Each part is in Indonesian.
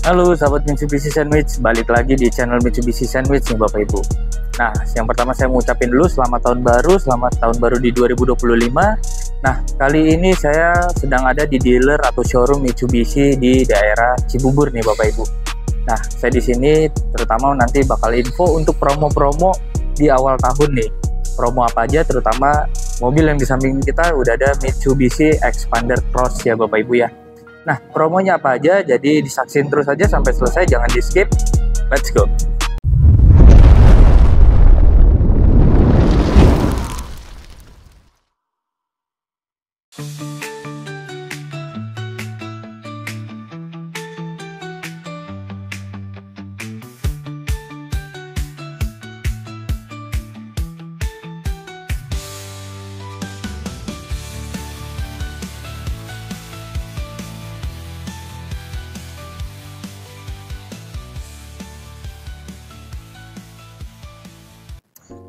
Halo sahabat Mitsubishi Sandwich, balik lagi di channel Mitsubishi Sandwich nih Bapak Ibu. Nah, yang pertama saya mau ucapin dulu selamat tahun baru di 2025. Nah, kali ini saya sedang ada di dealer atau showroom Mitsubishi di daerah Cibubur nih Bapak Ibu. Nah, saya di sini terutama nanti bakal info untuk promo-promo di awal tahun nih. Promo apa aja, terutama mobil yang di samping kita udah ada Mitsubishi Xpander Cross ya Bapak Ibu ya. Nah, promonya apa aja, jadi disaksin terus aja sampai selesai, jangan di skip. Let's go.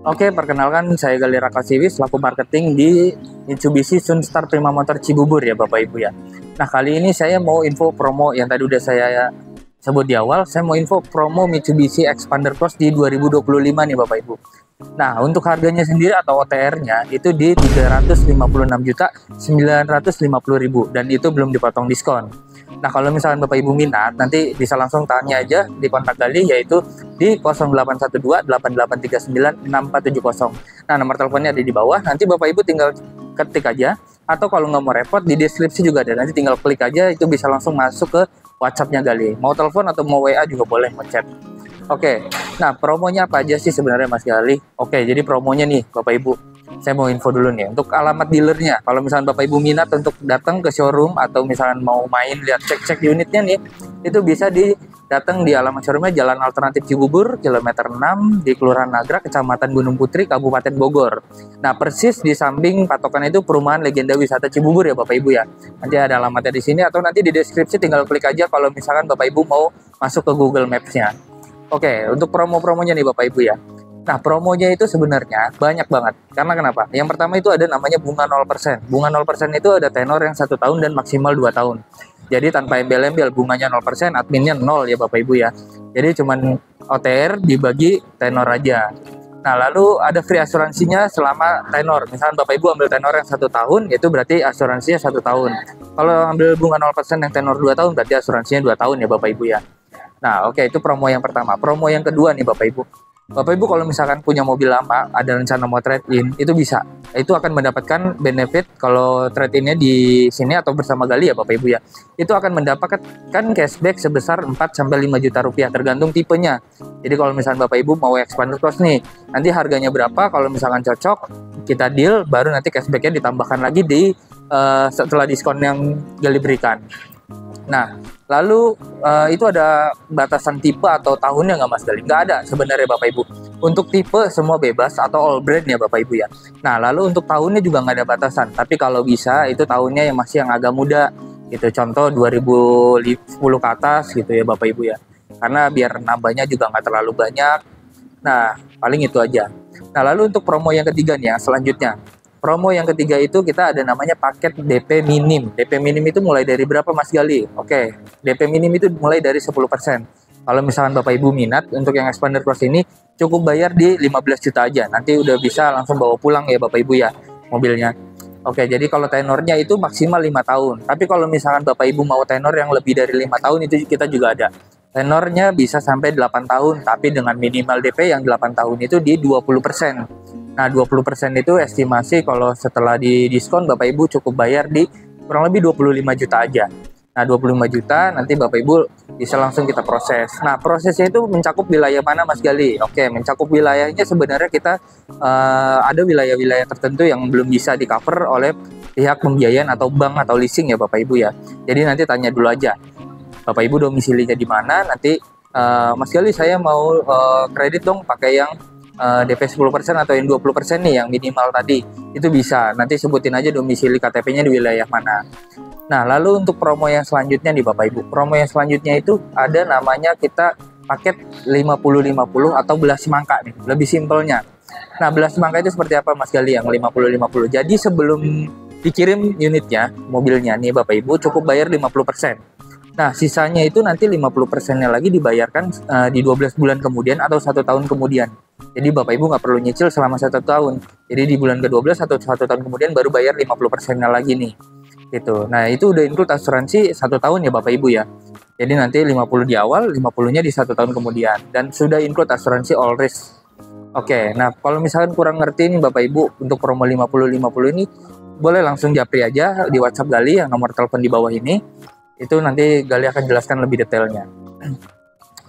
Oke, perkenalkan saya Gali Rakasiwi selaku marketing di Mitsubishi Sunstar Prima Motor Cibubur ya Bapak Ibu ya. Nah, kali ini saya mau info promo yang tadi udah saya sebut di awal. Saya mau info promo Mitsubishi Xpander Cross di 2025 nih Bapak Ibu. Nah, untuk harganya sendiri atau OTR-nya itu di 356.950.000 dan itu belum dipotong diskon. Nah, kalau misalkan Bapak Ibu minat, nanti bisa langsung tanya aja di kontak Gali, yaitu di 0812-8839-6470. Nah, nomor teleponnya ada di bawah, nanti Bapak Ibu tinggal ketik aja, atau kalau nggak mau repot, di deskripsi juga ada, nanti tinggal klik aja, itu bisa langsung masuk ke WhatsApp-nya Gali. Mau telepon atau mau WA juga boleh, mau chat. Oke, nah promonya apa aja sih sebenarnya Mas Gali? Oke, jadi promonya nih Bapak Ibu, saya mau info dulu nih untuk alamat dealernya. Kalau misalkan Bapak Ibu minat untuk datang ke showroom atau misalkan mau main lihat cek-cek unitnya nih, itu bisa datang di alamat showroomnya Jalan Alternatif Cibubur, kilometer 6 di Kelurahan Nagrag, Kecamatan Gunung Putri, Kabupaten Bogor. Nah, persis di samping patokan itu Perumahan Legenda Wisata Cibubur ya Bapak Ibu ya. Nanti ada alamatnya di sini atau nanti di deskripsi tinggal klik aja kalau misalkan Bapak Ibu mau masuk ke Google Maps-nya. Oke, untuk promo-promonya nih Bapak Ibu ya. Nah, promonya itu sebenarnya banyak banget. Karena kenapa? Yang pertama itu ada namanya bunga 0%. Bunga 0% itu ada tenor yang 1 tahun dan maksimal 2 tahun. Jadi tanpa embel-embel, bunganya 0%, adminnya 0 ya Bapak Ibu ya. Jadi cuman OTR dibagi tenor aja. Nah, lalu ada free asuransinya selama tenor. Misalkan Bapak Ibu ambil tenor yang 1 tahun, itu berarti asuransinya 1 tahun. Kalau ambil bunga 0% yang tenor 2 tahun, berarti asuransinya 2 tahun ya Bapak Ibu ya. Nah, oke, itu promo yang pertama. Promo yang kedua nih Bapak Ibu. Bapak Ibu kalau misalkan punya mobil lama, ada rencana mau trade-in, itu bisa. Itu akan mendapatkan benefit kalau trade-innya di sini atau bersama Gali ya Bapak Ibu ya. Itu akan mendapatkan cashback sebesar 4-5 juta rupiah, tergantung tipenya. Jadi kalau misalkan Bapak Ibu mau Xpander Cross nih, nanti harganya berapa, kalau misalkan cocok, kita deal, baru nanti cashbacknya ditambahkan lagi setelah diskon yang Gali berikan. Nah, lalu itu ada batasan tipe atau tahunnya nggak Mas Gali? Nggak ada sebenarnya Bapak Ibu. Untuk tipe semua bebas atau all brand ya Bapak Ibu ya. Nah, lalu untuk tahunnya juga nggak ada batasan. Tapi kalau bisa itu tahunnya yang masih yang agak muda gitu. Contoh 2010 ke atas gitu ya Bapak Ibu ya. Karena biar nambahnya juga nggak terlalu banyak. Nah, paling itu aja. Nah, lalu untuk promo yang ketiga nih, yang selanjutnya. Promo yang ketiga itu kita ada namanya paket DP minim. DP minim itu mulai dari berapa Mas Gali? Oke, DP minim itu mulai dari 10%. Kalau misalkan Bapak Ibu minat untuk yang Xpander Cross ini cukup bayar di 15 juta aja. Nanti udah bisa langsung bawa pulang ya Bapak Ibu ya mobilnya. Oke, jadi kalau tenornya itu maksimal 5 tahun. Tapi kalau misalkan Bapak Ibu mau tenor yang lebih dari 5 tahun itu kita juga ada. Tenornya bisa sampai 8 tahun, tapi dengan minimal DP yang 8 tahun itu di 20%. Nah, 20% itu estimasi kalau setelah di diskon Bapak Ibu cukup bayar di kurang lebih 25 juta aja. Nah, 25 juta nanti Bapak Ibu bisa langsung kita proses. Nah, prosesnya itu mencakup wilayah mana Mas Gali? Oke, mencakup wilayahnya sebenarnya kita ada wilayah-wilayah tertentu yang belum bisa di-cover oleh pihak pembiayaan atau bank atau leasing ya Bapak Ibu ya. Jadi nanti tanya dulu aja. Bapak Ibu domisilinya di mana, nanti Mas Gali saya mau kredit dong pakai yang DP 10% atau yang 20% nih yang minimal tadi. Itu bisa, nanti sebutin aja domisili KTP-nya di wilayah mana. Nah, lalu untuk promo yang selanjutnya nih Bapak Ibu. Promo yang selanjutnya itu ada namanya kita paket 50-50 atau belas semangka nih, lebih simpelnya. Nah, belas semangka itu seperti apa Mas Gali yang 50-50? Jadi sebelum dikirim unitnya, mobilnya nih Bapak Ibu cukup bayar 50%. Nah, sisanya itu nanti 50%-nya lagi dibayarkan di 12 bulan kemudian atau 1 tahun kemudian. Jadi Bapak Ibu nggak perlu nyicil selama 1 tahun. Jadi di bulan ke-12 atau 1 tahun kemudian baru bayar 50%-nya lagi nih. Gitu. Nah, itu udah include asuransi 1 tahun ya Bapak Ibu ya. Jadi nanti 50 di awal, 50-nya di 1 tahun kemudian. Dan sudah include asuransi all risk. Oke, nah kalau misalkan kurang ngerti nih Bapak Ibu untuk promo 50-50 ini, boleh langsung japri aja di WhatsApp Gali yang nomor telepon di bawah ini. Itu nanti Gali akan jelaskan lebih detailnya.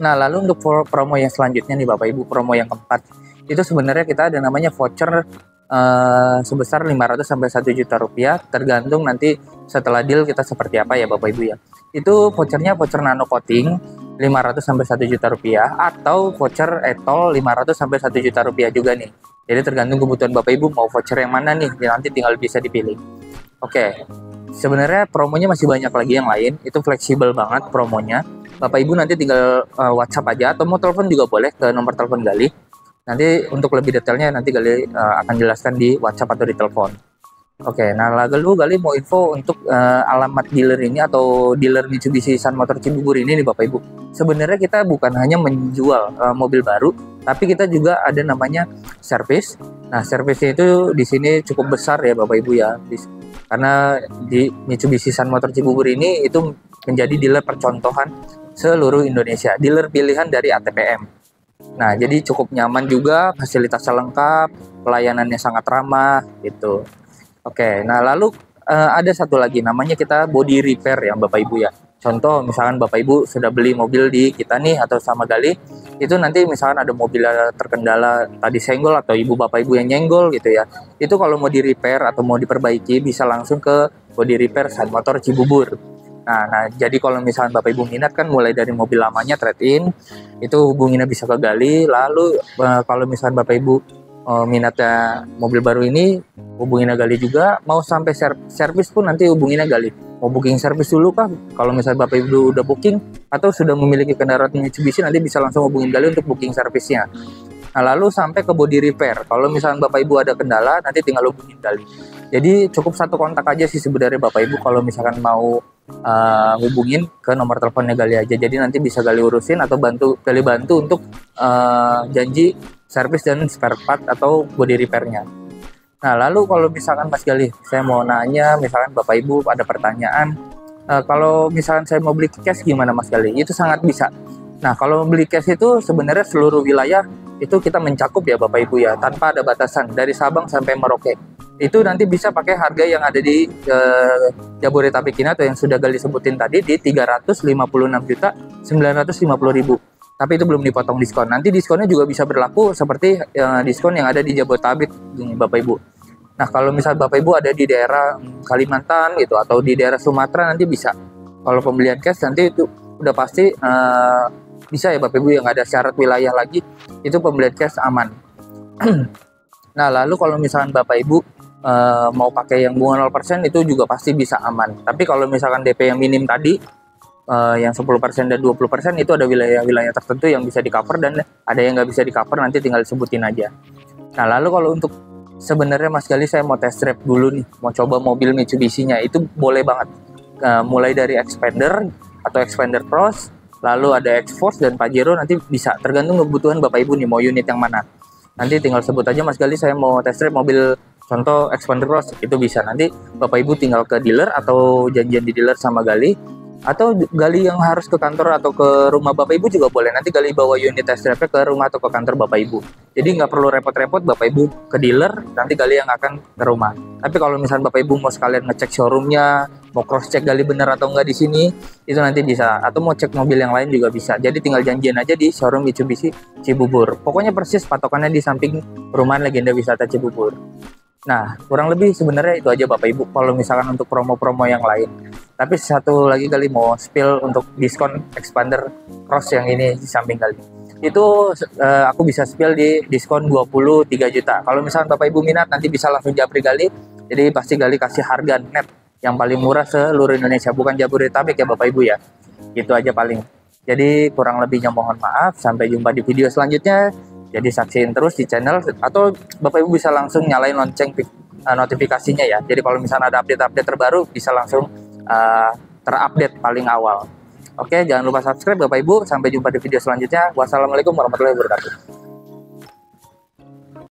Nah, lalu untuk promo yang selanjutnya nih Bapak Ibu, promo yang keempat, itu sebenarnya kita ada namanya voucher sebesar 500 sampai 1 juta rupiah, tergantung nanti setelah deal kita seperti apa ya Bapak Ibu ya. Itu vouchernya voucher nano coating 500 sampai 1 juta rupiah, atau voucher etol 500 sampai 1 juta rupiah juga nih. Jadi tergantung kebutuhan Bapak Ibu mau voucher yang mana nih, nanti tinggal bisa dipilih. Oke, sebenarnya promonya masih banyak lagi yang lain, itu fleksibel banget promonya. Bapak Ibu nanti tinggal WhatsApp aja atau mau telepon juga boleh ke nomor telepon Gali. Nanti untuk lebih detailnya nanti Gali akan jelaskan di WhatsApp atau di telepon. Oke, nah lalu Gali mau info untuk alamat dealer ini atau dealer Mitsubishi Sun Motor Cibubur ini nih Bapak Ibu. Sebenarnya kita bukan hanya menjual mobil baru, tapi kita juga ada namanya servis. Nah, servisnya itu di sini cukup besar ya Bapak Ibu ya. Karena di Mitsubishi Sun Motor Cibubur ini itu menjadi dealer percontohan seluruh Indonesia, dealer pilihan dari ATPM. Nah, jadi cukup nyaman juga, fasilitasnya lengkap, pelayanannya sangat ramah gitu. Oke, nah lalu ada satu lagi namanya kita body repair ya Bapak Ibu ya. Contoh misalkan Bapak Ibu sudah beli mobil di kita nih atau sama Gali, itu nanti misalkan ada mobil terkendala tadi senggol atau Ibu Bapak Ibu yang nyenggol gitu ya. Itu kalau mau di repair atau mau diperbaiki bisa langsung ke body repair Sun Motor Cibubur. Nah, jadi kalau misalnya Bapak Ibu minat kan mulai dari mobil lamanya trade-in, itu hubunginnya bisa ke Gali. Lalu kalau misalnya Bapak Ibu minatnya mobil baru ini, hubunginnya Gali juga. Mau sampai servis pun nanti hubunginnya Gali. Mau booking servis dulu kah? Kalau misalnya Bapak Ibu udah booking atau sudah memiliki kendaraan Mitsubishi, nanti bisa langsung hubungin Gali untuk booking servisnya. Nah, lalu sampai ke body repair. Kalau misalnya Bapak Ibu ada kendala, nanti tinggal hubungin Gali. Jadi cukup satu kontak aja sih sebenarnya Bapak Ibu kalau misalkan mau hubungin ke nomor teleponnya Gali aja. Jadi nanti bisa Gali urusin atau Gali bantu untuk janji servis dan spare part atau body repairnya. Nah, lalu kalau misalkan Mas Gali, saya mau nanya, misalkan Bapak Ibu ada pertanyaan, kalau misalkan saya mau beli cash gimana Mas Gali? Itu sangat bisa. Nah, kalau beli cash itu sebenarnya seluruh wilayah itu kita mencakup ya Bapak Ibu ya, tanpa ada batasan dari Sabang sampai Merauke. Itu nanti bisa pakai harga yang ada di Jabodetabek ini atau yang sudah Gali sebutin tadi di 356.950.000. Tapi itu belum dipotong diskon. Nanti diskonnya juga bisa berlaku seperti diskon yang ada di Jabodetabek ini Bapak Ibu. Nah, kalau misal Bapak Ibu ada di daerah Kalimantan gitu atau di daerah Sumatera nanti bisa. Kalau pembelian cash nanti itu udah pasti bisa ya Bapak Ibu, yang ada syarat wilayah lagi, itu pembelian cash aman. Nah, lalu kalau misalkan Bapak Ibu mau pakai yang bunga 0% itu juga pasti bisa aman. Tapi kalau misalkan DP yang minim tadi yang 10% dan 20% itu ada wilayah-wilayah tertentu yang bisa di cover dan ada yang nggak bisa di cover, nanti tinggal sebutin aja. Nah, lalu kalau untuk sebenarnya Mas Gali saya mau test drive dulu nih, mau coba mobil Mitsubishi-nya, itu boleh banget. Mulai dari Xpander atau Xpander Cross, lalu ada X-Force dan Pajero, nanti bisa tergantung kebutuhan Bapak Ibu nih mau unit yang mana. Nanti tinggal sebut aja Mas Gali saya mau test drive mobil contoh Xpander Cross, itu bisa. Nanti Bapak Ibu tinggal ke dealer atau janjian di dealer sama Gali, atau Gali yang harus ke kantor atau ke rumah Bapak Ibu juga boleh. Nanti Gali bawa unit test drive ke rumah atau ke kantor Bapak Ibu. Jadi nggak perlu repot-repot Bapak Ibu ke dealer, nanti Gali yang akan ke rumah. Tapi kalau misalnya Bapak Ibu mau sekalian ngecek showroomnya, mau cross check Gali bener atau enggak di sini, itu nanti bisa. Atau mau cek mobil yang lain juga bisa. Jadi tinggal janjian aja di showroom Mitsubishi Cibubur. Pokoknya persis patokannya di samping perumahan Legenda Wisata Cibubur. Nah, kurang lebih sebenarnya itu aja Bapak Ibu kalau misalkan untuk promo-promo yang lain. Tapi satu lagi Gali mau spill untuk diskon Xpander Cross yang ini di samping Gali. Itu aku bisa spill di diskon 23 juta. Kalau misalkan Bapak Ibu minat nanti bisa langsung japri Gali. Jadi pasti Gali kasih harga net yang paling murah seluruh Indonesia, bukan Jabodetabek ya Bapak Ibu ya. Itu aja paling. Jadi kurang lebihnya mohon maaf. Sampai jumpa di video selanjutnya. Jadi saksiin terus di channel, atau Bapak Ibu bisa langsung nyalain lonceng notifikasinya ya. Jadi kalau misalnya ada update-update terbaru bisa langsung terupdate paling awal. Oke, jangan lupa subscribe Bapak Ibu. Sampai jumpa di video selanjutnya. Wassalamualaikum warahmatullahi wabarakatuh.